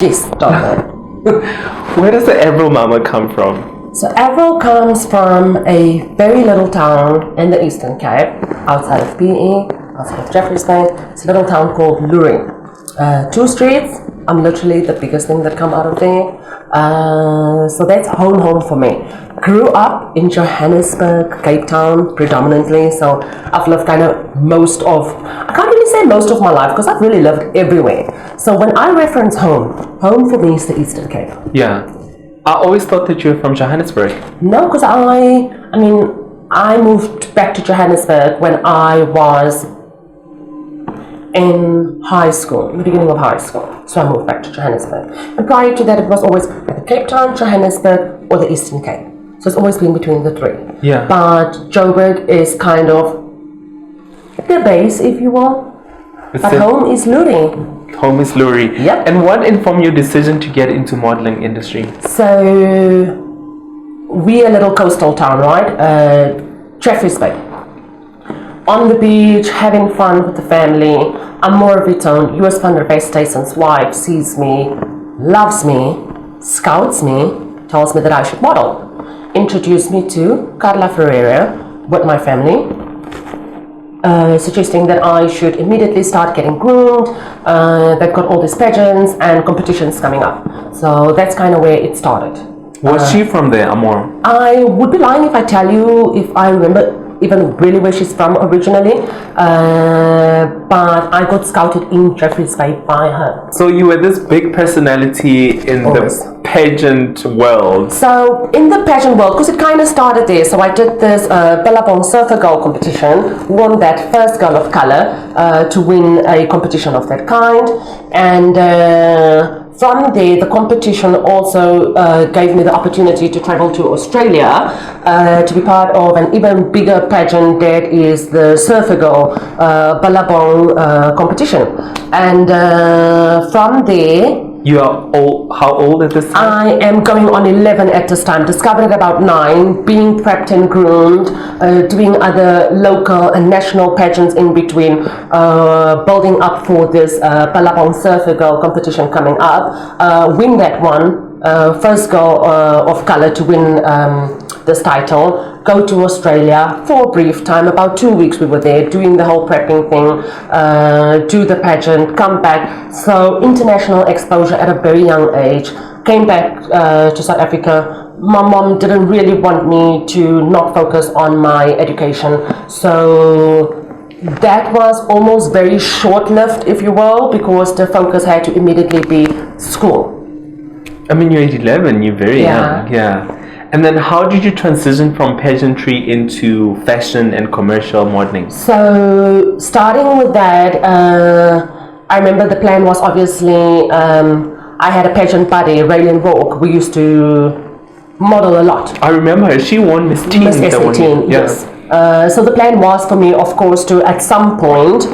Yes, Jonathan. Where does the Avril Mama come from? So Avril comes from a very little town in the Eastern Cape, outside of PE, outside of Jeffreys Bay. It's a little town called Lurie. 2 streets. I'm literally the biggest thing that come out of there. So that's home for me. Grew up in Johannesburg, Cape Town predominantly. So I've lived kind of I can't really say most of my life because I've really lived everywhere. So when I reference home for me is the Eastern Cape. Yeah. I always thought that you were from Johannesburg. No, because I moved back to Johannesburg when I was in high school, in the beginning of high school. So I moved back to Johannesburg. And prior to that, it was always either Cape Town, Johannesburg, or the Eastern Cape. So it's always been between the three. Yeah. But Joburg is kind of the base, if you will. But home is Lurie. Home is Lurie. Yep. And what informed your decision to get into modeling industry? So we're a little coastal town, right? Jeffreys Bay. On the beach, having fun with the family. Amor Vittone, US Thunder Base Station's wife, sees me, loves me, scouts me, tells me that I should model. Introduced me to Carla Ferreira with my family, suggesting that I should immediately start getting groomed. They've got all these pageants and competitions coming up. So that's kind of where it started. Was she from there, Amor? I would be lying if I tell you if I remember even really where she's from originally, but I got scouted in Jeffreys Bay by her. So you were this big personality in the pageant world. So in the pageant world, because it kind of started there, so I did this Billabong Surfer Girl competition, won that first girl of color to win a competition of that kind, and from there, the competition also gave me the opportunity to travel to Australia to be part of an even bigger pageant that is the Surfer Girl Billabong competition. And from there, You are old. How old at this time? I am going on 11 at this time. Discovered at about 9, being prepped and groomed, doing other local and national pageants in between, building up for this Billabong Surfer Girl competition coming up. Win that one, first girl of color to win this title. Go to Australia for a brief time, about 2 weeks we were there, doing the whole prepping thing, do the pageant, come back. So international exposure at a very young age. Came back to South Africa. My mom didn't really want me to not focus on my education. So that was almost very short-lived, if you will, because the focus had to immediately be school. I mean, you're 11, you're very young. Yeah. And then how did you transition from pageantry into fashion and commercial modeling? So starting with that, I remember the plan was obviously, I had a pageant buddy, Raylene Rourke. We used to model a lot. I remember her. She won Miss Teen. Miss SA-Teen, yes. So the plan was for me, of course, to at some point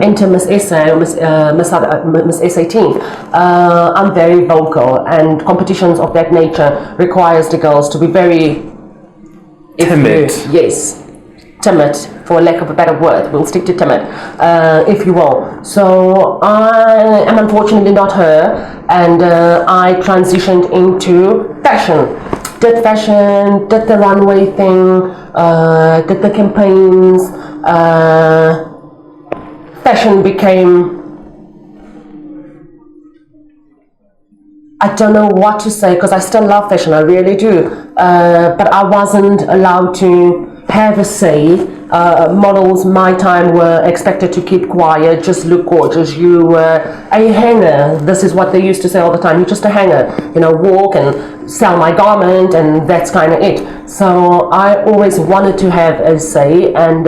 enter Miss SA or Miss SA-Teen. I'm very vocal, and competitions of that nature requires the girls to be very timid. Yes, timid, for lack of a better word. We'll stick to timid, if you will. So I am unfortunately not her, and I transitioned into fashion. Did fashion, did the runway thing, did the campaigns. Fashion became, I don't know what to say, because I still love fashion, I really do, but I wasn't allowed to have a say. Models my time were expected to keep quiet, just look gorgeous. You were a hanger. This is what they used to say all the time. You're just a hanger, walk and sell my garment, and that's kind of it. So I always wanted to have a say, and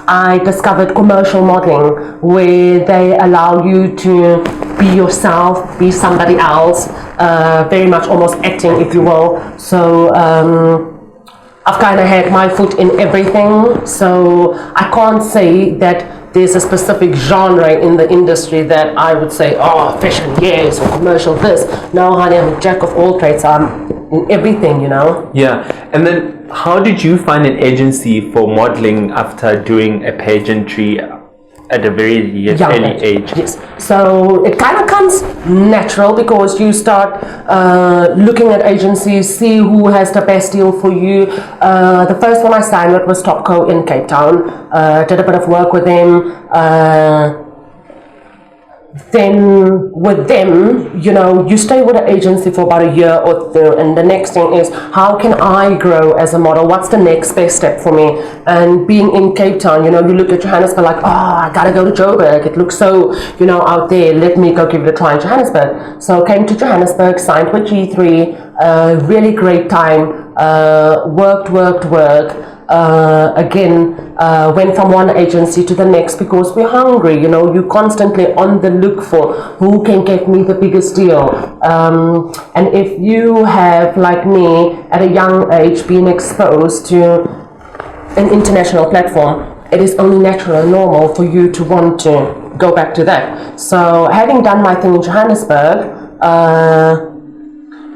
I discovered commercial modeling, where they allow you to be yourself, be somebody else, very much almost acting, if you will. So I've kind of had my foot in everything, so I can't say that there's a specific genre in the industry that I would say, oh, fashion, yes, or commercial, this. No, honey, I'm a jack of all trades. I'm in everything, Yeah, and then how did you find an agency for modeling after doing a pageantry at a very early age. Yes. So it kind of comes natural because you start looking at agencies, see who has the best deal for you. The first one I signed with was Topco in Cape Town. Did a bit of work with them. Then with them, you know, you stay with an agency for about a year or two, and the next thing is, how can I grow as a model? What's the next best step for me? And being in Cape Town, you know, you look at Johannesburg like, oh, I gotta go to Joburg. It looks so, you know, out there. Let me go give it a try in Johannesburg. So came to Johannesburg, signed with G3, really great time, worked. Went from one agency to the next because we're hungry, you know, you're constantly on the look for who can get me the biggest deal. And if you have, like me, at a young age, been exposed to an international platform, it is only natural and normal for you to want to go back to that. So having done my thing in Johannesburg,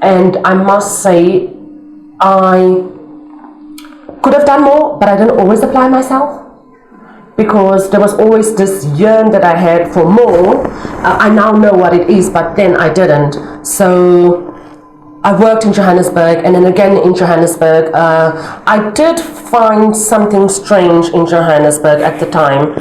and I must say, I could have done more, but I didn't always apply myself because there was always this yearn that I had for more. I now know what it is, but then I didn't. So I worked in Johannesburg, and then again in Johannesburg. I did find something strange in Johannesburg at the time.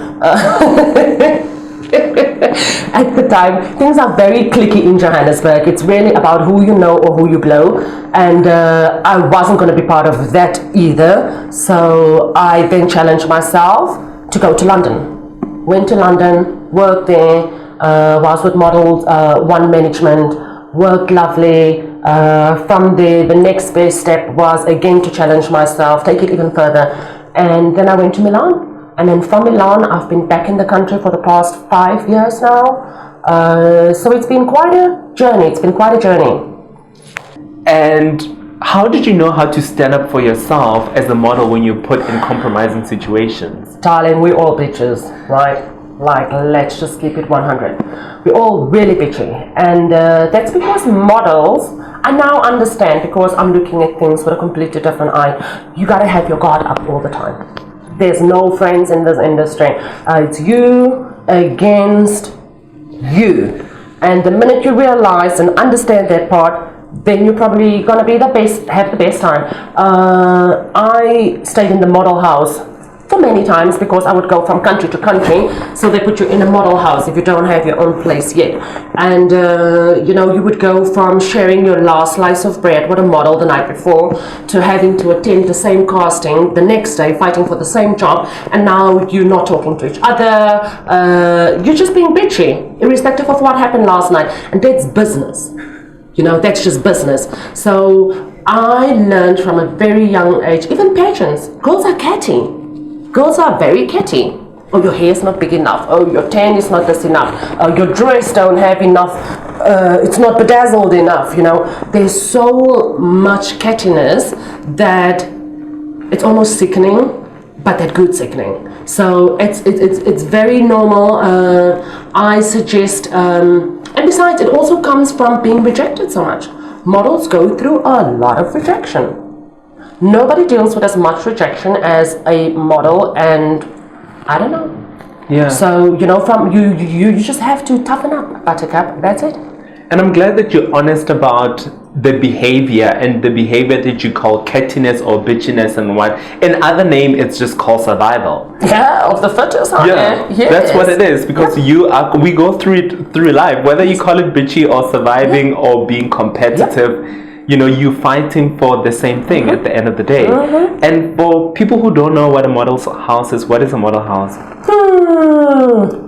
At the time, things are very cliquey in Johannesburg. It's really about who you know or who you blow, and I wasn't going to be part of that either. So I then challenged myself to go to London. Went to London, worked there, was with models, one management, worked lovely. From there, the next best step was again to challenge myself, take it even further, and then I went to Milan. And then from Milan, I've been back in the country for the past 5 years now. So it's been quite a journey. And how did you know how to stand up for yourself as a model when you're put in compromising situations? Darling, we're all bitches, right? Like, let's just keep it 100. We're all really bitchy. And that's because models, I now understand, because I'm looking at things with a completely different eye. You gotta have your guard up all the time. There's no friends in this industry. It's you against you. And the minute you realize and understand that part, then you're probably gonna be have the best time. I stayed in the model house for many times because I would go from country to country. So they put you in a model house if you don't have your own place yet. And you know, you would go from sharing your last slice of bread with a model the night before to having to attend the same casting the next day, fighting for the same job, and now you're not talking to each other. You're just being bitchy, irrespective of what happened last night. And that's business. You know, that's just business. So I learned from a very young age, even pageants, girls are catty. Girls are very catty. Oh, your hair's not big enough. Oh, your tan is not this enough. Oh, your dress don't have enough. It's not bedazzled enough. You know, there's so much cattiness that it's almost sickening, but that good sickening. So it's very normal. I suggest, and besides, it also comes from being rejected so much. Models go through a lot of rejection. Nobody deals with as much rejection as a model, and I don't know. Yeah. So, you know, from you just have to toughen up, buttercup. That's it. And I'm glad that you're honest about the behavior and the behavior that you call cattiness or bitchiness and what. In other name, it's just called survival. Yeah, of the fittest. Yeah, yes. That's what it is, because we go through it through life, whether you call it bitchy or surviving or being competitive. Yeah. You know, you're fighting for the same thing at the end of the day. And for people who don't know what a model's house is, what is a model house?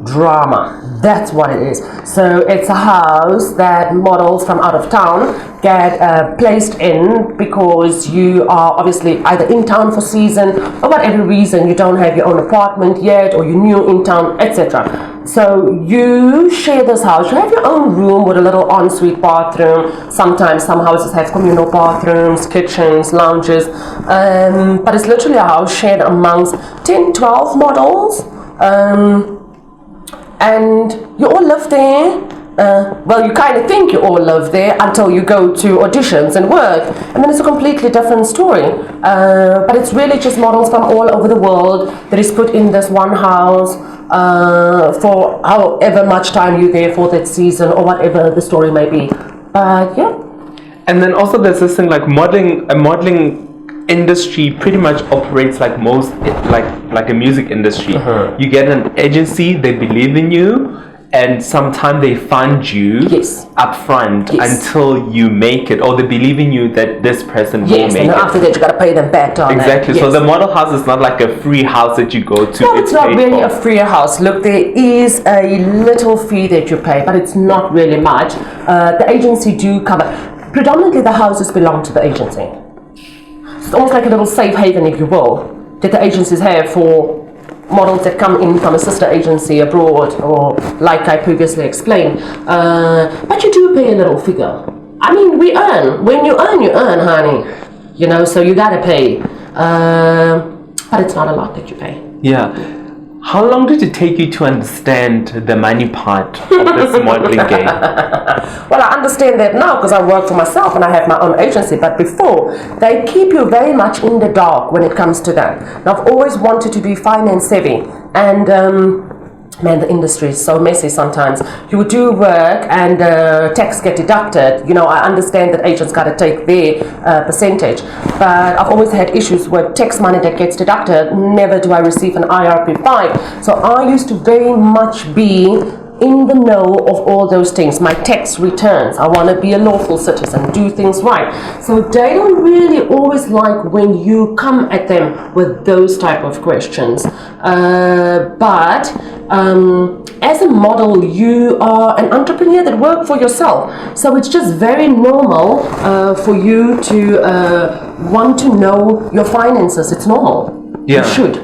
Drama. That's what it is. So it's a house that models from out of town get placed in because you are obviously either in town for season or whatever reason you don't have your own apartment yet, or you're new in town, etc. So you share this house. You have your own room with a little ensuite bathroom. Sometimes some houses have communal bathrooms, kitchens, lounges, but it's literally a house shared amongst 10, 12 models, and you all live there. Well, you kind of think you all live there until you go to auditions and work, and then it's a completely different story. But it's really just models from all over the world that is put in this one house. for however much time you're there for that season or whatever the story may be. But yeah. And then also there's this thing like modeling industry pretty much operates like most like a music industry. You get an agency, they believe in you, and sometimes they fund you up front until you make it, or they believe in you that this person will make it. And after that you got to pay them back on exactly. So the model house is not like a free house that you go to. No, it's not really a free house. Look, there is a little fee that you pay, but it's not really much. The agency do cover. Predominantly the houses belong to the agency. It's almost like a little safe haven, if you will, that the agencies have for models that come in from a sister agency abroad, or like I previously explained. But you do pay a little figure. I mean, we earn. When you earn, honey. You know, so you gotta pay. But it's not a lot that you pay. Yeah. How long did it take you to understand the money part of this modeling game? Well, I understand that now because I work for myself and I have my own agency. But before, they keep you very much in the dark when it comes to that. And I've always wanted to be finance savvy. And man, the industry is so messy sometimes. You would do work and tax get deducted. You know, I understand that agents got to take their percentage, but I've always had issues with tax money that gets deducted. Never do I receive an IRP5. So I used to very much be in the know of all those things. My tax returns. I want to be a lawful citizen, do things right. So they don't really always like when you come at them with those type of questions. But as a model, you are an entrepreneur that works for yourself. So it's just very normal for you to want to know your finances. It's normal. Yeah. You should.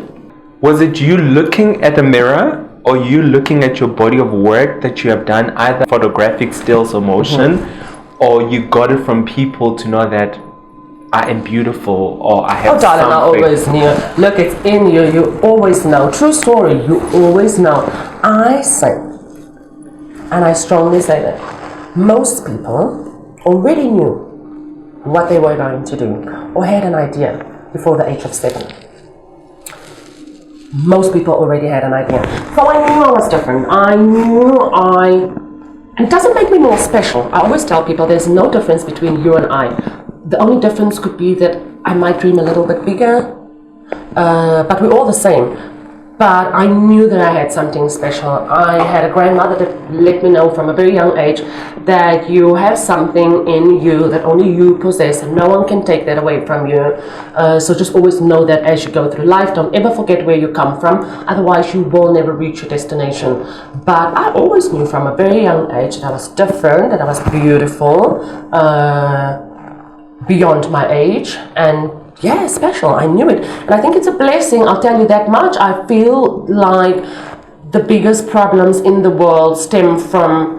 Was it you looking at a mirror, or you looking at your body of work that you have done, either photographic, stills, or motion, or you got it from people to know that I am beautiful, or I have darling, something? I always knew. Look, it's in you. You always know. True story. You always know. I say, and I strongly say that most people already knew what they were going to do, or had an idea before the age of 7. Most people already had an idea. So I knew I was different. And it doesn't make me more special. I always tell people there's no difference between you and I. The only difference could be that I might dream a little bit bigger, but we're all the same. But I knew that I had something special. I had a grandmother that let me know from a very young age that you have something in you that only you possess and no one can take that away from you. So just always know that as you go through life. Don't ever forget where you come from. Otherwise you will never reach your destination. But I always knew from a very young age that I was different, that I was beautiful, beyond my age, and yeah, special. I knew it. And I think it's a blessing, I'll tell you that much. I feel like the biggest problems in the world stem from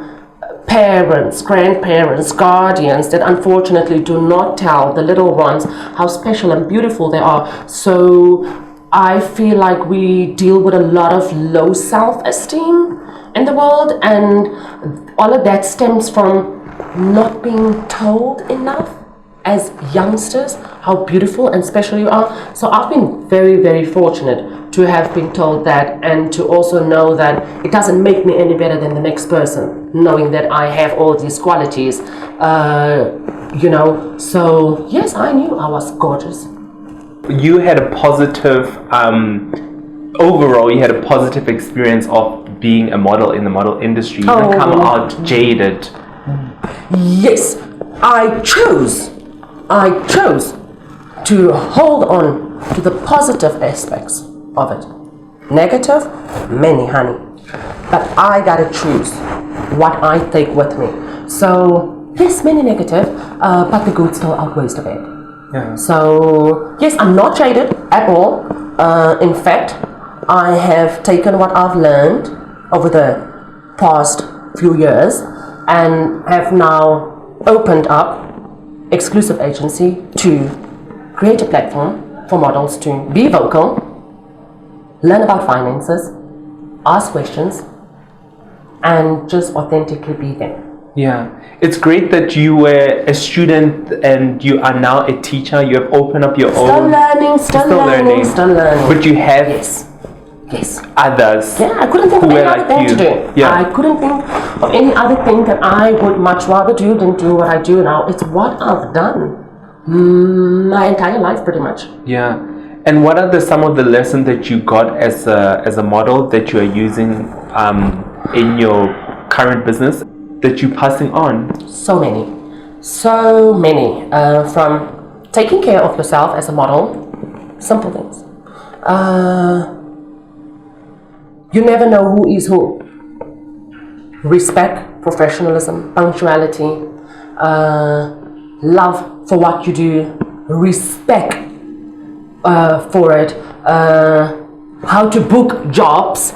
parents, grandparents, guardians that unfortunately do not tell the little ones how special and beautiful they are. So I feel like we deal with a lot of low self-esteem in the world, and all of that stems from not being told enough as youngsters how beautiful and special you are. So I've been very, very fortunate to have been told that, and to also know that it doesn't make me any better than the next person, knowing that I have all these qualities, you know. So yes, I knew I was gorgeous. You had a positive, overall, you had a positive experience of being a model in the model industry. You didn't come out jaded. Yes, I chose to hold on to the positive aspects of it. Negative, many, honey. But I gotta choose what I take with me. So, yes, many negative, but the good still outweighs the bad. Yeah. So, yes, I'm not jaded at all. In fact, I have taken what I've learned over the past few years and have now opened up exclusive agency to create a platform for models to be vocal, learn about finances, ask questions, and just authentically be them. Yeah, it's great that you were a student and you are now a teacher. You have opened up your own. Still learning. But you have Yes. others. Yeah, I couldn't think who of any were other like thing you. to do. Yeah. I couldn't think of any other thing that I would much rather do than do what I do now. It's what I've done my entire life, pretty much. Yeah. And what are some of the lessons that you got as a model that you are using in your current business that you're passing on? So many. From taking care of yourself as a model, simple things. You never know who is who. Respect, professionalism, punctuality, love for what you do, respect for it, how to book jobs,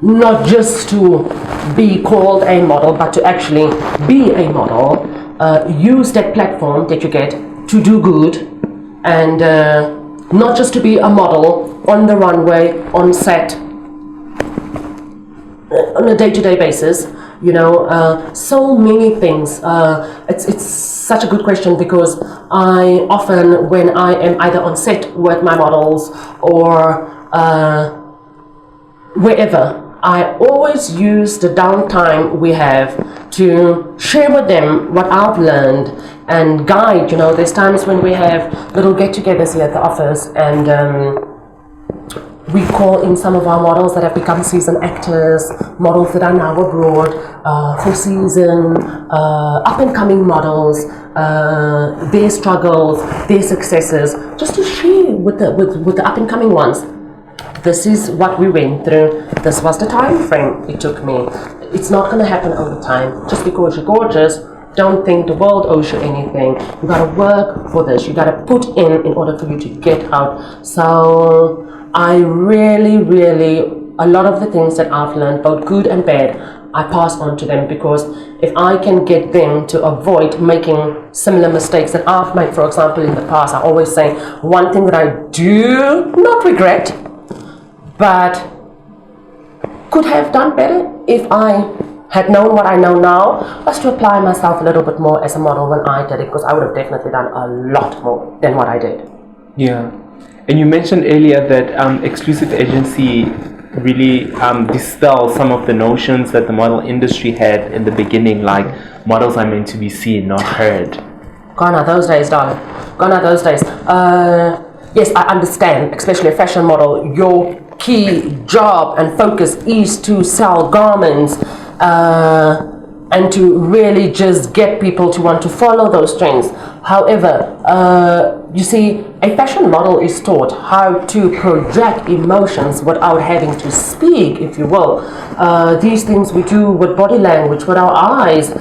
not just to be called a model, but to actually be a model. Use that platform that you get to do good, and not just to be a model on the runway, on set, on a day-to-day basis. So many things. It's such a good question, because I often, when I am either on set with my models or wherever, I always use the downtime we have to share with them what I've learned and guide. There's times when we have little get-togethers here at the office, and we call in some of our models that have become seasoned actors, models that are now abroad for season, up-and-coming models, their struggles, their successes, just to share with the up-and-coming ones. This is what we went through. This was the time frame it took me. It's not going to happen over time. Just because you're gorgeous, don't think the world owes you anything. You got to work for this. You got to put in order for you to get out. So I really, a lot of the things that I've learned, both good and bad, I pass on to them, because if I can get them to avoid making similar mistakes that I've made, for example, in the past, I always say one thing that I do not regret, but could have done better if I had known what I know now, was to apply myself a little bit more as a model when I did it, because I would have definitely done a lot more than what I did. Yeah. And you mentioned earlier that exclusive agency really dispels some of the notions that the model industry had in the beginning, like models are meant to be seen, not heard. Gone are those days, darling. Gone are those days. Yes, I understand, especially a fashion model, your key job and focus is to sell garments and to really just get people to want to follow those trends. However, you see, a fashion model is taught how to project emotions without having to speak, if you will. These things we do with body language, with our eyes,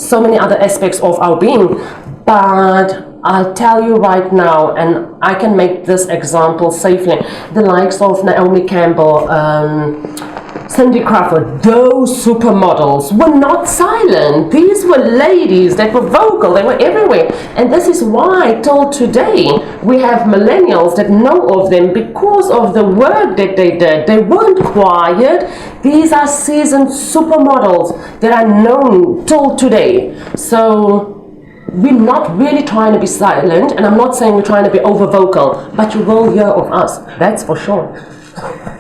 so many other aspects of our being. But I'll tell you right now, and I can make this example safely, the likes of Naomi Campbell, Cindy Crawford, those supermodels were not silent. These were ladies that were vocal, they were everywhere. And this is why, till today, we have millennials that know of them because of the work that they did. They weren't quiet. These are seasoned supermodels that are known till today. So we're not really trying to be silent, and I'm not saying we're trying to be over vocal, but you will hear of us, that's for sure.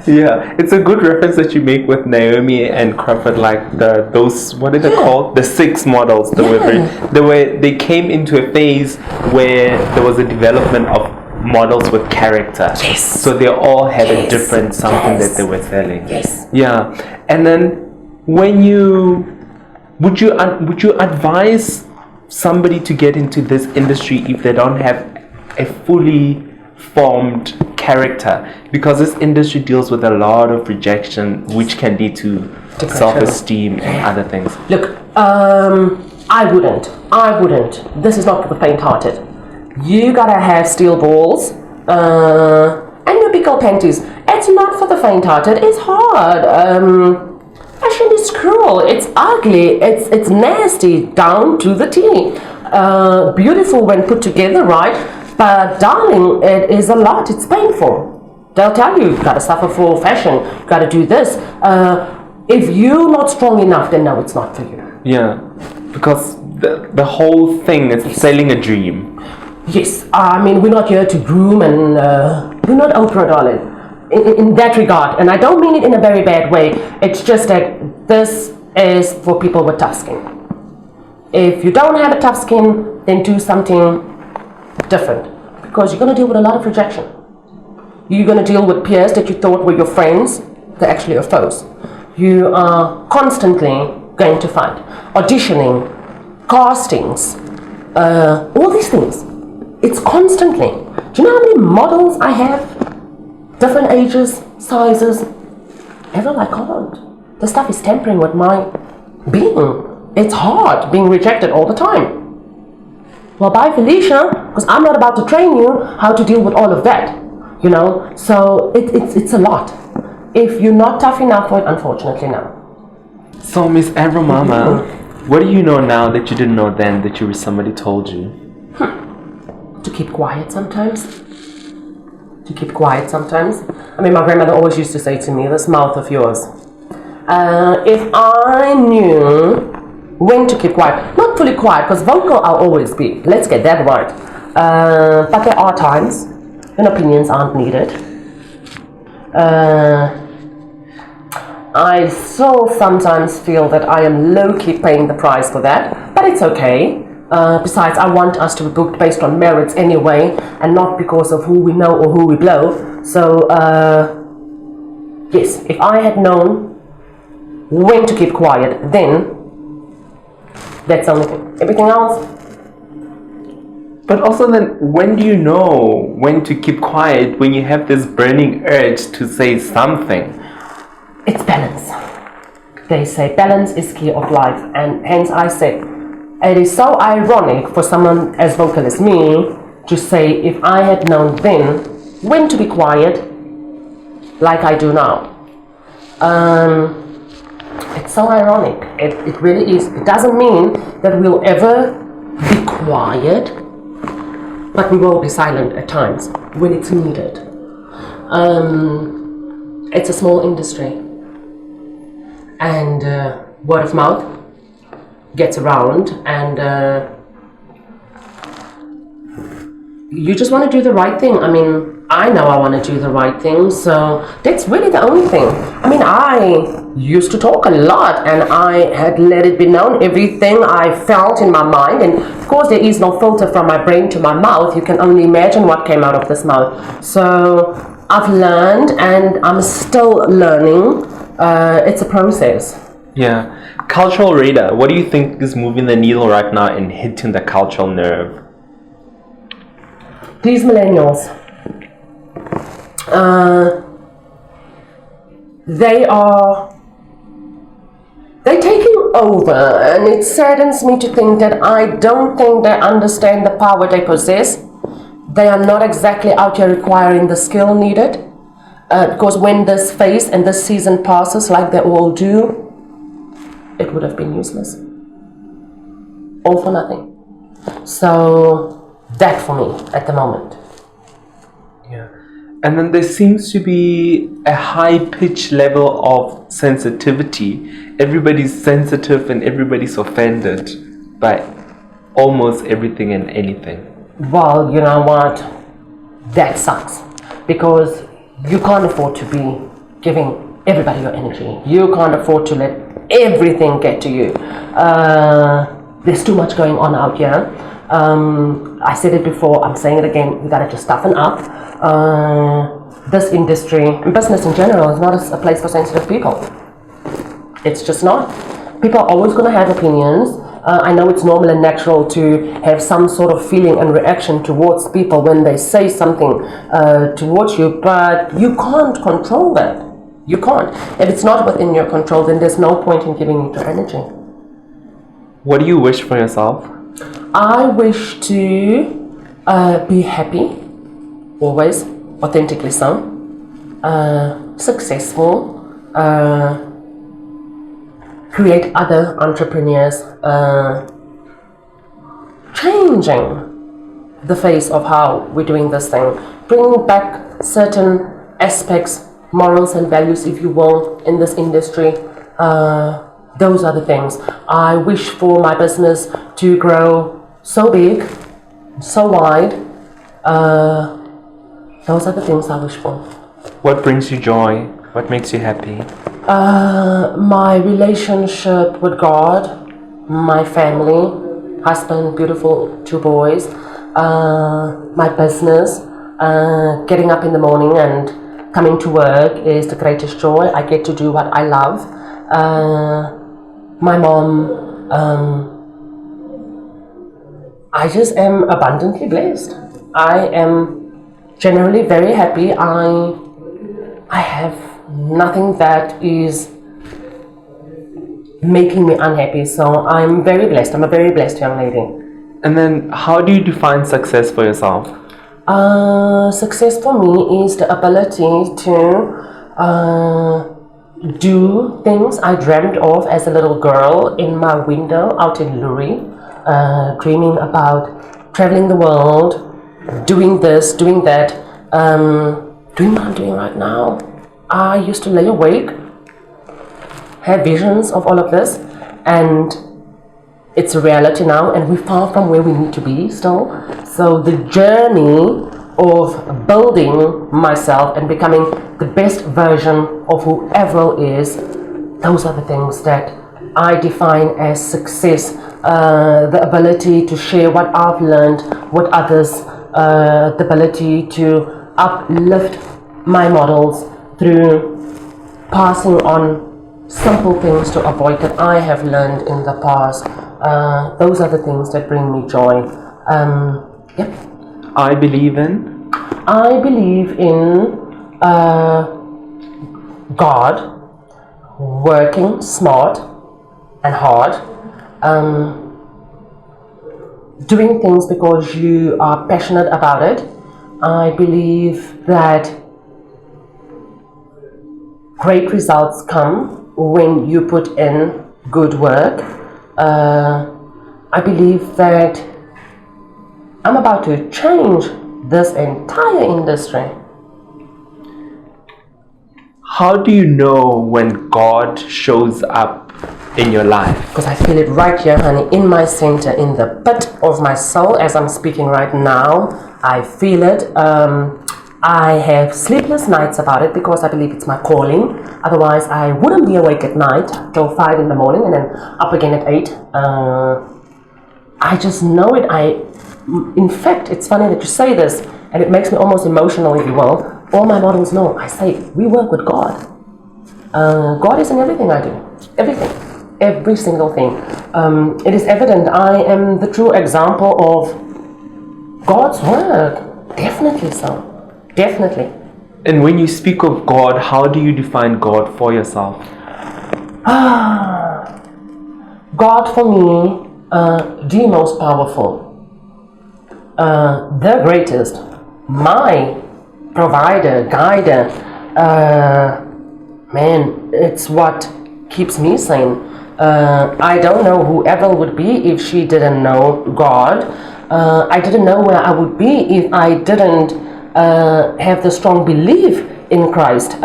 Yeah, it's a good reference that you make with Naomi and Crawford, like those, what are they called? The six models. They came into a phase where there was a development of models with character. Yes. So they all had a different something that they were selling. Yes. Yeah. And then would you advise somebody to get into this industry if they don't have a fully formed character, because this industry deals with a lot of rejection, which can lead to self-esteem and other things? Look, I wouldn't. This is not for the faint-hearted. You gotta have steel balls and your big old panties. It's not for the faint-hearted. It's hard. Fashion is cruel. It's ugly. It's nasty down to the T. Beautiful when put together, right? But darling, it is a lot. It's painful. They'll tell you, you've got to suffer for fashion. You've got to do this. If you're not strong enough, then no, it's not for you. Yeah, because the whole thing is selling a dream. Yes, I mean, we're not here to groom, and we're not Oprah, darling. in that regard. And I don't mean it in a very bad way. It's just that this is for people with tough skin. If you don't have a tough skin, then do something different, because you're going to deal with a lot of rejection. You're going to deal with peers that you thought were your friends, they're actually your foes. You are constantly going to fight. Auditioning, castings, all these things. It's constantly. Do you know how many models I have? Different ages, sizes. Avril, I can't. The stuff is tampering with my being. It's hard being rejected all the time. Well, bye Felicia, because I'm not about to train you how to deal with all of that. You know, so it's a lot. If you're not tough enough for it, unfortunately, no. So, Miss Avril Mama, what do you know now that you didn't know then that somebody told you? To keep quiet sometimes. To keep quiet sometimes. I mean, my grandmother always used to say to me, this mouth of yours. If I knew when to keep quiet, not fully quiet, because vocal I'll always be. Let's get that right. But there are times when opinions aren't needed. I so sometimes feel that I am low-key paying the price for that, but it's okay. Besides, I want us to be booked based on merits anyway, and not because of who we know or who we blow. So, yes, if I had known when to keep quiet, then that's the only thing. Everything else. But also then, when do you know when to keep quiet when you have this burning urge to say something? It's balance. They say balance is key of life, and hence I say it is so ironic for someone as vocal as me to say if I had known then when to be quiet like I do now. It's so ironic. It really is. It doesn't mean that we'll ever be quiet, but we will be silent at times when it's needed. It's a small industry. And word of mouth gets around, and you just want to do the right thing. I mean, I know I want to do the right thing, so that's really the only thing. I mean, I used to talk a lot, and I had let it be known everything I felt in my mind, and of course there is no filter from my brain to my mouth. You can only imagine what came out of this mouth. So I've learned, and I'm still learning. It's a process. Yeah. Cultural radar, what do you think is moving the needle right now and hitting the cultural nerve? These millennials, they're taking over, and it saddens me to think that I don't think they understand the power they possess. They are not exactly out here requiring the skill needed. Because when this phase and this season passes like they all do, it would have been useless. All for nothing. So, that for me at the moment. Yeah. And then there seems to be a high pitch level of sensitivity. Everybody's sensitive and everybody's offended by almost everything and anything. Well, you know what? That sucks. Because you can't afford to be giving everybody your energy. You can't afford to let everything get to you. There's too much going on out here. I said it before, I'm saying it again, we gotta just toughen up. This industry, and business in general, is not a place for sensitive people. It's just not. People are always gonna have opinions. I know it's normal and natural to have some sort of feeling and reaction towards people when they say something towards you, but you can't control that. You can't. If it's not within your control, then there's no point in giving it your energy. What do you wish for yourself? I wish to be happy, always, authentically so, successful, create other entrepreneurs, changing the face of how we're doing this thing, bringing back certain aspects, morals and values, if you will, in this industry. Those are the things. I wish for my business to grow so big, so wide. Those are the things I wish for. What brings you joy? What makes you happy? My relationship with God, my family, husband, beautiful 2 boys, my business, getting up in the morning and coming to work is the greatest joy. I get to do what I love. My mom, I just am abundantly blessed. I am generally very happy. I have nothing that is making me unhappy, so I'm very blessed. I'm a very blessed young lady. And then how do you define success for yourself? Success for me is the ability to do things I dreamt of as a little girl in my window out in Lurie, dreaming about traveling the world, doing this, doing that, doing what I'm doing right now. I used to lay awake, have visions of all of this, and it's a reality now, and we're far from where we need to be still. So the journey of building myself and becoming the best version of who Avril is, those are the things that I define as success. The ability to share what I've learned with others, the ability to uplift my models through passing on simple things to avoid that I have learned in the past. Those are the things that bring me joy. Yep. I believe in God, working smart and hard, doing things because you are passionate about it. I believe that great results come when you put in good work. I believe that I'm about to change this entire industry. How do you know when God shows up in your life? Because I feel it right here, honey, in my center, in the pit of my soul as I'm speaking right now. I feel it. I have sleepless nights about it because I believe it's my calling. Otherwise, I wouldn't be awake at night till 5 in the morning and then up again at 8. I just know it. In fact, it's funny that you say this, and it makes me almost emotional, if you will. All my models know. I say, we work with God. God is in everything I do. Everything. Every single thing. It is evident I am the true example of God's work. Definitely so. Definitely. And when you speak of God, how do you define God for yourself? God for me, the most powerful, the greatest, my provider, guider. Man, it's what keeps me sane. I don't know who Avril would be if she didn't know God. I didn't know where I would be if I didn't have the strong belief in Christ.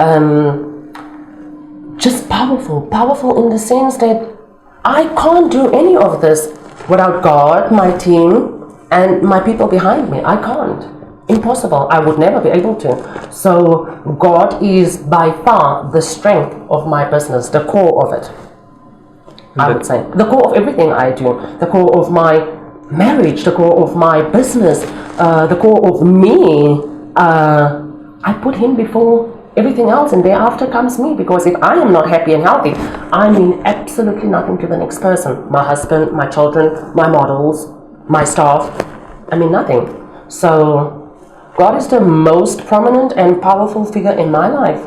Just powerful in the sense that I can't do any of this without God, my team, and my people behind me. I can't. Impossible. I would never be able to. So God is by far the strength of my business, the core of it. I would say the core of everything I do, the core of my marriage, the core of my business, the core of me. I put him before everything else, and thereafter comes me, because if I am not happy and healthy, I mean absolutely nothing to the next person. My husband, my children, my models, my staff, I mean nothing. So God is the most prominent and powerful figure in my life.